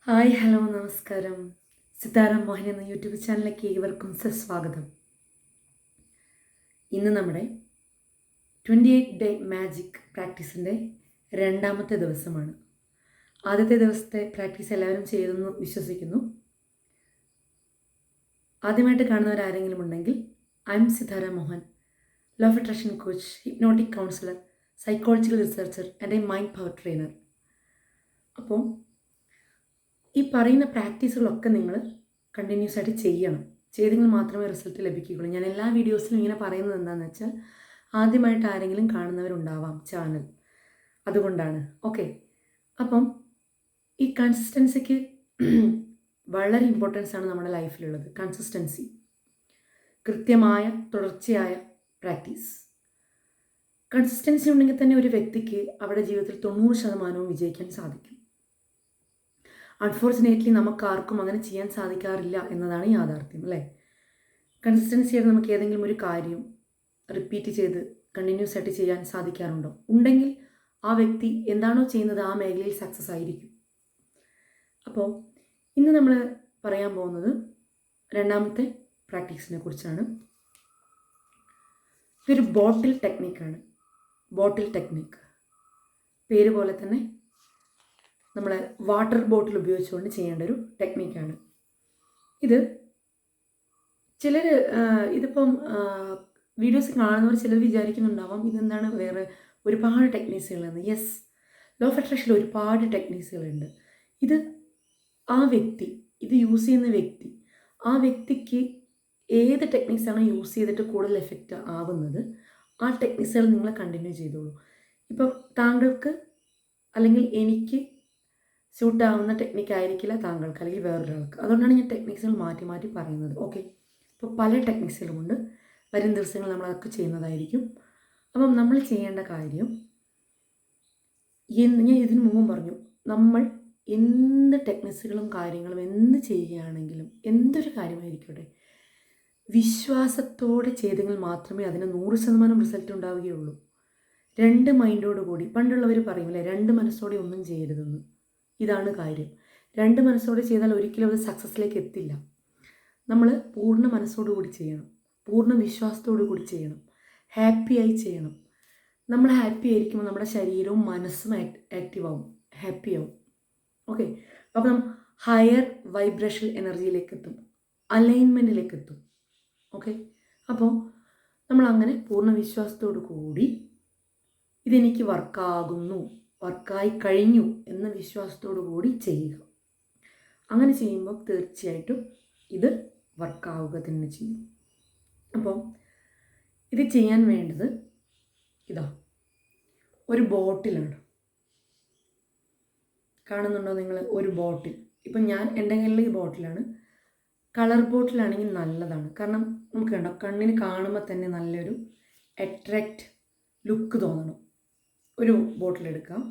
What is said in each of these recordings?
Hi hello നമസ്കാരം. സിതാര മോഹൻ എന്ന YouTube ചാനലിലേക്ക് ഏവർക്കും സുസ്വാഗതം. ഇന്ന് നമ്മുടെ 28 ഡേ മാജിക് പ്രാക്ടീസിൻ്റെ രണ്ടാമത്തെ ദിവസമാണ്. ആദ്യത്തെ ദിവസത്തെ പ്രാക്ടീസ് എല്ലാവരും ചെയ്തെന്ന് വിശ്വസിക്കുന്നു. ആദ്യമായിട്ട് കാണുന്നവരാരെങ്കിലും ഉണ്ടെങ്കിൽ I am Sithara Mohan, law of attraction coach, hypnotic counsellor, psychological researcher and a mind power trainer. അപ്പോൾ ഈ പറയുന്ന പ്രാക്ടീസുകളൊക്കെ നിങ്ങൾ കണ്ടിന്യൂസ് ആയിട്ട് ചെയ്യണം. ചെയ്തെങ്കിൽ മാത്രമേ റിസൾട്ട് ലഭിക്കുകയുള്ളൂ. ഞാൻ എല്ലാ വീഡിയോസിലും ഇങ്ങനെ പറയുന്നത് എന്താണെന്ന് വെച്ചാൽ ആദ്യമായിട്ട് ആരെങ്കിലും കാണുന്നവരുണ്ടാവാം ചാനൽ, അതുകൊണ്ടാണ്. ഓക്കെ, അപ്പം ഈ കൺസിസ്റ്റൻസിക്ക് വളരെ ഇമ്പോർട്ടൻസ് ആണ് നമ്മുടെ ലൈഫിലുള്ളത്. കൺസിസ്റ്റൻസി, കൃത്യമായ തുടർച്ചയായ പ്രാക്ടീസ്. കൺസിസ്റ്റൻസി ഉണ്ടെങ്കിൽ തന്നെ ഒരു വ്യക്തിക്ക് അവരുടെ ജീവിതത്തിൽ 90% വിജയിക്കാൻ സാധിക്കും. അൺഫോർച്ചുനേറ്റ്ലി നമുക്കാർക്കും അങ്ങനെ ചെയ്യാൻ സാധിക്കാറില്ല എന്നതാണ് യാഥാർത്ഥ്യം, അല്ലേ? കൺസിസ്റ്റൻസി ആയിട്ട് നമുക്ക് ഏതെങ്കിലും ഒരു കാര്യം റിപ്പീറ്റ് ചെയ്ത് കണ്ടിന്യൂസ് ആയിട്ട് ചെയ്യാൻ സാധിക്കാറുണ്ടോ? ഉണ്ടെങ്കിൽ ആ വ്യക്തി എന്താണോ ചെയ്യുന്നത് ആ മേഖലയിൽ സക്സസ് ആയിരിക്കും. അപ്പോൾ ഇന്ന് നമ്മൾ പറയാൻ പോകുന്നത് രണ്ടാമത്തെ പ്രാക്ടീസിനെ കുറിച്ചാണ്. ഇതൊരു ബോട്ടിൽ ടെക്നിക്കാണ്. ബോട്ടിൽ ടെക്നിക്ക് പേര് പോലെ തന്നെ നമ്മൾ വാട്ടർ ബോട്ടിൽ ഉപയോഗിച്ചുകൊണ്ട് ചെയ്യേണ്ട ഒരു ടെക്നിക്കാണ് ഇത്. ചിലർ ഇതിപ്പം വീഡിയോസ് കാണുന്നവർ ചിലർ വിചാരിക്കുന്നുണ്ടാവാം ഇതെന്താണ് വേറെ ഒരുപാട് ടെക്നിക്സുകളെന്ന്. യെസ്, ലോ ഓഫ് അട്രാക്ഷനിൽ ഒരുപാട് ടെക്നിക്സുകളുണ്ട്. ഇത് ആ വ്യക്തി, ഇത് യൂസ് ചെയ്യുന്ന വ്യക്തി, ആ വ്യക്തിക്ക് ഏത് ടെക്നിക്സാണ് യൂസ് ചെയ്തിട്ട് കൂടുതൽ എഫക്റ്റ് ആവുന്നത് ആ ടെക്നിക്സുകൾ നിങ്ങൾ കണ്ടിന്യൂ ചെയ്തോളൂ. ഇപ്പം താങ്കൾക്ക് അല്ലെങ്കിൽ എനിക്ക് സ്യൂട്ടാവുന്ന ടെക്നിക്ക് ആയിരിക്കില്ല താങ്കൾക്ക് അല്ലെങ്കിൽ വേറൊരാൾക്ക്. അതുകൊണ്ടാണ് ഞാൻ ടെക്നിക്സുകൾ മാറ്റി മാറ്റി പറയുന്നത്. ഓക്കെ, ഇപ്പോൾ പല ടെക്നിക്സുകളുമുണ്ട്. വരും ദിവസങ്ങൾ നമ്മൾ അതൊക്കെ ചെയ്യുന്നതായിരിക്കും. അപ്പം നമ്മൾ ചെയ്യേണ്ട കാര്യം, ഞാൻ ഇതിനു മുമ്പും പറഞ്ഞു, നമ്മൾ എന്ത് ടെക്നിക്സുകളും കാര്യങ്ങളും എന്ത് ചെയ്യുകയാണെങ്കിലും എന്തൊരു കാര്യമായിരിക്കട്ടെ, വിശ്വാസത്തോടെ ചെയ്തെങ്കിൽ മാത്രമേ അതിന് 100% റിസൾട്ട് ഉണ്ടാവുകയുള്ളൂ. രണ്ട് മൈൻഡോട് കൂടി, പണ്ടുള്ളവർ പറയുമല്ലേ, രണ്ട് മനസ്സോടെ ഒന്നും ചെയ്യരുതെന്ന്. ഇതാണ് കാര്യം. രണ്ട് മനസ്സോടെ ചെയ്താൽ ഒരിക്കലും അത് സക്സസ്സിലേക്ക് എത്തില്ല. നമ്മൾ പൂർണ്ണ മനസ്സോടു കൂടി ചെയ്യണം, പൂർണ്ണ വിശ്വാസത്തോടു കൂടി ചെയ്യണം, ഹാപ്പിയായി ചെയ്യണം. നമ്മൾ ഹാപ്പി ആയിരിക്കുമ്പോൾ നമ്മുടെ ശരീരവും മനസ്സും ആക്റ്റീവ് ആവും, ഹാപ്പി ആവും. ഓക്കെ, അപ്പോൾ നമ്മൾ ഹയർ വൈബ്രേഷൻ എനർജിയിലേക്ക് എത്തും, അലൈൻമെൻറ്റിലേക്ക് എത്തും. ഓക്കെ, അപ്പോൾ നമ്മൾ അങ്ങനെ പൂർണ്ണ വിശ്വാസത്തോടു കൂടി ഇതെനിക്ക് വർക്കാകുന്നു, വർക്കായി കഴിഞ്ഞു എന്ന വിശ്വാസത്തോടു കൂടി ചെയ്യുക. അങ്ങനെ ചെയ്യുമ്പോൾ തീർച്ചയായിട്ടും ഇത് വർക്കാവുക തന്നെ ചെയ്യും. അപ്പോൾ ഇത് ചെയ്യാൻ വേണ്ടത് ഇതാ, ഒരു ബോട്ടിലാണ്. കാണുന്നുണ്ടോ നിങ്ങൾ? ഒരു ബോട്ടിൽ. ഇപ്പം ഞാൻ എൻ്റെ കയ്യിൽ ഈ ബോട്ടിലാണ്. കളർ ബോട്ടിലാണെങ്കിൽ നല്ലതാണ്. കാരണം നമുക്ക് കണ്ടോ, കണ്ണിന് കാണുമ്പോൾ തന്നെ നല്ലൊരു അട്രാക്റ്റ് ലുക്ക് തോന്നണം. ഒരു ബോട്ടിൽ എടുക്കാം.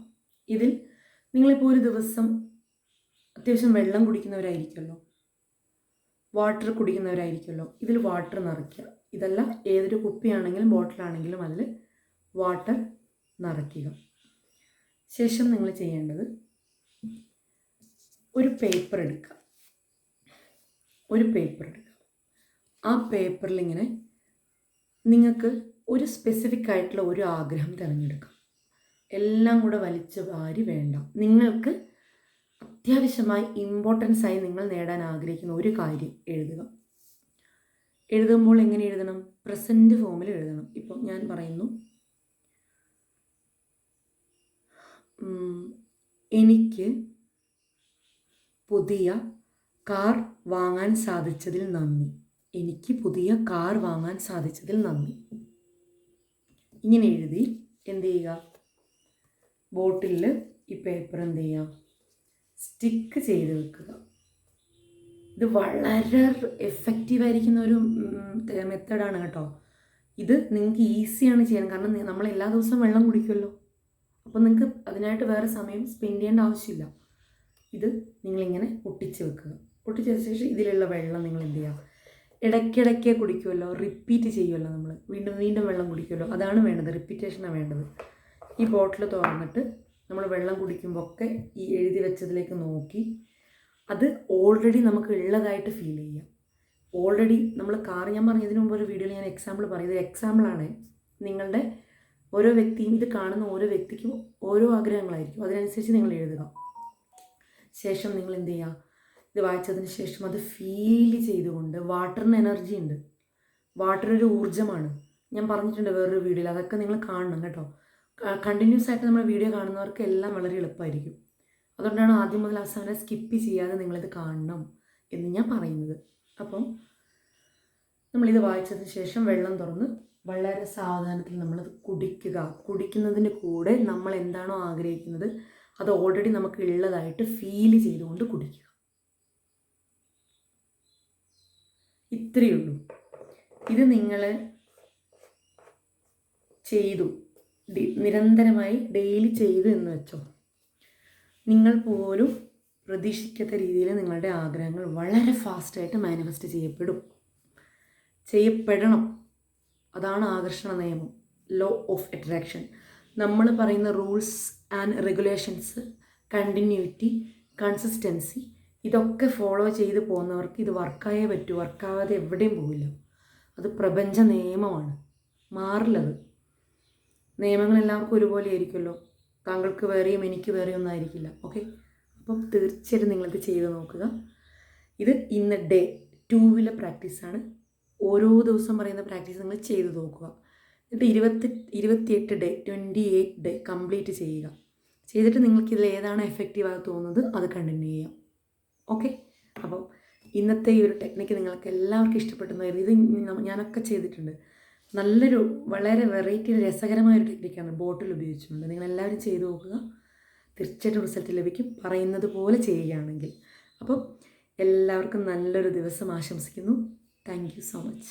ഇതിൽ നിങ്ങളിപ്പോൾ ഒരു ദിവസം അത്യാവശ്യം വെള്ളം കുടിക്കുന്നവരായിരിക്കുമല്ലോ, വാട്ടർ കുടിക്കുന്നവരായിരിക്കുമല്ലോ. ഇതിൽ വാട്ടർ നിറയ്ക്കുക. ഇതല്ല, ഏതൊരു കുപ്പിയാണെങ്കിലും ബോട്ടിലാണെങ്കിലും അതിൽ വാട്ടർ നിറയ്ക്കുക. ശേഷം നിങ്ങൾ ചെയ്യേണ്ടത് ഒരു പേപ്പർ എടുക്കുക. ഒരു പേപ്പർ എടുക്കുക. ആ പേപ്പറിൽ ഇങ്ങനെ നിങ്ങൾക്ക് ഒരു സ്പെസിഫിക് ആയിട്ടുള്ള ഒരു ആഗ്രഹം തിരഞ്ഞെടുക്കാം. എല്ലാം കൂടെ വലിച്ചു വാരി വേണ്ട. നിങ്ങൾക്ക് അത്യാവശ്യമായി ഇമ്പോർട്ടൻസ് ആയി നിങ്ങൾ നേടാൻ ആഗ്രഹിക്കുന്ന ഒരു കാര്യം എഴുതുക. എഴുതുമ്പോൾ എങ്ങനെ എഴുതണം? പ്രസൻറ്റ് ഫോമിൽ എഴുതണം. ഇപ്പോൾ ഞാൻ പറയുന്നു, എനിക്ക് പുതിയ കാർ വാങ്ങാൻ സാധിച്ചതിൽ നന്ദി. എനിക്ക് പുതിയ കാർ വാങ്ങാൻ സാധിച്ചതിൽ നന്ദി. ഇങ്ങനെ എഴുതി എന്ത് ചെയ്യുക? ബോട്ടിലിൽ ഈ പേപ്പർ എന്ത് ചെയ്യുക? സ്റ്റിക്ക് ചെയ്ത് വെക്കുക. ഇത് വളരെ എഫക്റ്റീവായിരിക്കുന്ന ഒരു മെത്തേഡാണ് കേട്ടോ. ഇത് നിങ്ങൾക്ക് ഈസിയാണ് ചെയ്യാൻ. കാരണം നമ്മൾ എല്ലാ ദിവസവും വെള്ളം കുടിക്കുമല്ലോ. അപ്പോൾ നിങ്ങൾക്ക് അതിനായിട്ട് വേറെ സമയം സ്പെൻഡ് ചെയ്യേണ്ട ആവശ്യമില്ല. ഇത് നിങ്ങളിങ്ങനെ ഒട്ടിച്ച് വെക്കുക. ഒട്ടിച്ച് വെച്ച ശേഷം ഇതിലുള്ള വെള്ളം നിങ്ങൾ എന്ത് ചെയ്യുക? ഇടയ്ക്കിടയ്ക്ക് കുടിക്കുമല്ലോ, റിപ്പീറ്റ് ചെയ്യുമല്ലോ, നമ്മൾ വീണ്ടും വീണ്ടും വെള്ളം കുടിക്കുമല്ലോ. അതാണ് വേണ്ടത്, റിപ്പീറ്റേഷനാണ് വേണ്ടത്. ഈ ബോട്ടിൽ തുറന്നിട്ട് നമ്മൾ വെള്ളം കുടിക്കുമ്പോൾ ഒക്കെ ഈ എഴുതി വെച്ചതിലേക്ക് നോക്കി അത് ഓൾറെഡി നമുക്ക് ഉള്ളതായിട്ട് ഫീൽ ചെയ്യാം. ഓൾറെഡി നമ്മൾ ഞാൻ പറഞ്ഞതിന് മുമ്പ് ഒരു വീഡിയോയിൽ ഞാൻ എക്സാമ്പിൾ പറയുന്നത് എക്സാമ്പിളാണ്. നിങ്ങളുടെ ഓരോ വ്യക്തിയും ഇത് കാണുന്ന ഓരോ വ്യക്തിക്കും ഓരോ ആഗ്രഹങ്ങളായിരിക്കും. അതിനനുസരിച്ച് നിങ്ങൾ എഴുതുക. ശേഷം നിങ്ങൾ എന്ത് ചെയ്യുക, ഇത് വായിച്ചതിന് ശേഷം അത് ഫീൽ ചെയ്തുകൊണ്ട്, വാട്ടറിന് എനർജി ഉണ്ട്, വാട്ടർ ഒരു ഊർജ്ജമാണ്. ഞാൻ പറഞ്ഞിട്ടുണ്ട് വേറൊരു വീഡിയോയിൽ, അതൊക്കെ നിങ്ങൾ കാണണം കേട്ടോ. കണ്ടിന്യൂസ് ആയിട്ട് നമ്മൾ വീഡിയോ കാണുന്നവർക്ക് എല്ലാം വളരെ എളുപ്പമായിരിക്കും. അതുകൊണ്ടാണ് ആദ്യം മുതൽ അവസാനം സ്കിപ്പ് ചെയ്യാതെ നിങ്ങളിത് കാണണം എന്ന് ഞാൻ പറയുന്നത്. അപ്പം നമ്മളിത് വായിച്ചതിന് ശേഷം വെള്ളം തുറന്ന് വളരെ സാവധാനത്തിൽ നമ്മളത് കുടിക്കുക. കുടിക്കുന്നതിന് കൂടെ നമ്മൾ എന്താണോ ആഗ്രഹിക്കുന്നത് അത് ഓൾറെഡി നമുക്ക് ഉള്ളതായിട്ട് ഫീൽ ചെയ്തുകൊണ്ട് കുടിക്കുക. ഇത്രയേ ഉള്ളൂ. ഇത് നിങ്ങൾ ചെയ്തു, നിരന്തരമായി ഡെയിലി ചെയ്തു എന്ന് വെച്ചോ, നിങ്ങൾ പോലും പ്രതീക്ഷിക്കാത്ത രീതിയിൽ നിങ്ങളുടെ ആഗ്രഹങ്ങൾ വളരെ ഫാസ്റ്റായിട്ട് മാനിഫെസ്റ്റ് ചെയ്യപ്പെടണം. അതാണ് ആകർഷണ നിയമം, ലോ ഓഫ് അട്രാക്ഷൻ. നമ്മൾ പറയുന്ന rules and regulations, continuity, consistency, ഇതൊക്കെ ഫോളോ ചെയ്ത് പോകുന്നവർക്ക് ഇത് വർക്കായേ പറ്റൂ. വർക്കാവാതെ എവിടെയും പോവില്ല. അത് പ്രപഞ്ച നിയമമാണ്, മാറില്ലത്. നിയമങ്ങൾ എല്ലാവർക്കും ഒരുപോലെ ആയിരിക്കുമല്ലോ. താങ്കൾക്ക് വേറെയും എനിക്ക് വേറെയും ഒന്നും ആയിരിക്കില്ല. ഓക്കെ, അപ്പം തീർച്ചയായിട്ടും നിങ്ങളത് ചെയ്ത് നോക്കുക. ഇത് ഇന്ന് ഡേ 2 പ്രാക്ടീസാണ്. ഓരോ ദിവസം പറയുന്ന പ്രാക്ടീസ് നിങ്ങൾ ചെയ്ത് നോക്കുക. എന്നിട്ട് 28 ഡേ 28 ഡേ കംപ്ലീറ്റ് ചെയ്യുക. ചെയ്തിട്ട് നിങ്ങൾക്കിതിൽ ഏതാണ് എഫക്റ്റീവായി തോന്നുന്നത് അത് കണ്ടിന്യൂ ചെയ്യാം. ഓക്കെ, അപ്പോൾ ഇന്നത്തെ ഈ ഒരു ടെക്നിക്ക് നിങ്ങൾക്ക് എല്ലാവർക്കും ഇഷ്ടപ്പെട്ടെന്ന് കരുതി. ഇത് ഞാനൊക്കെ ചെയ്തിട്ടുണ്ട്. നല്ലൊരു വളരെ വെറൈറ്റി രസകരമായൊരു ടെക്നിക്കാണ് ബോട്ടിൽ ഉപയോഗിച്ചുകൊണ്ട്. നിങ്ങളെല്ലാവരും ചെയ്ത് നോക്കുക, തീർച്ചയായിട്ടും റിസൾട്ട് ലഭിക്കും, പറയുന്നത് പോലെ ചെയ്യുകയാണെങ്കിൽ. അപ്പം എല്ലാവർക്കും നല്ലൊരു ദിവസം ആശംസിക്കുന്നു. Thank you so much.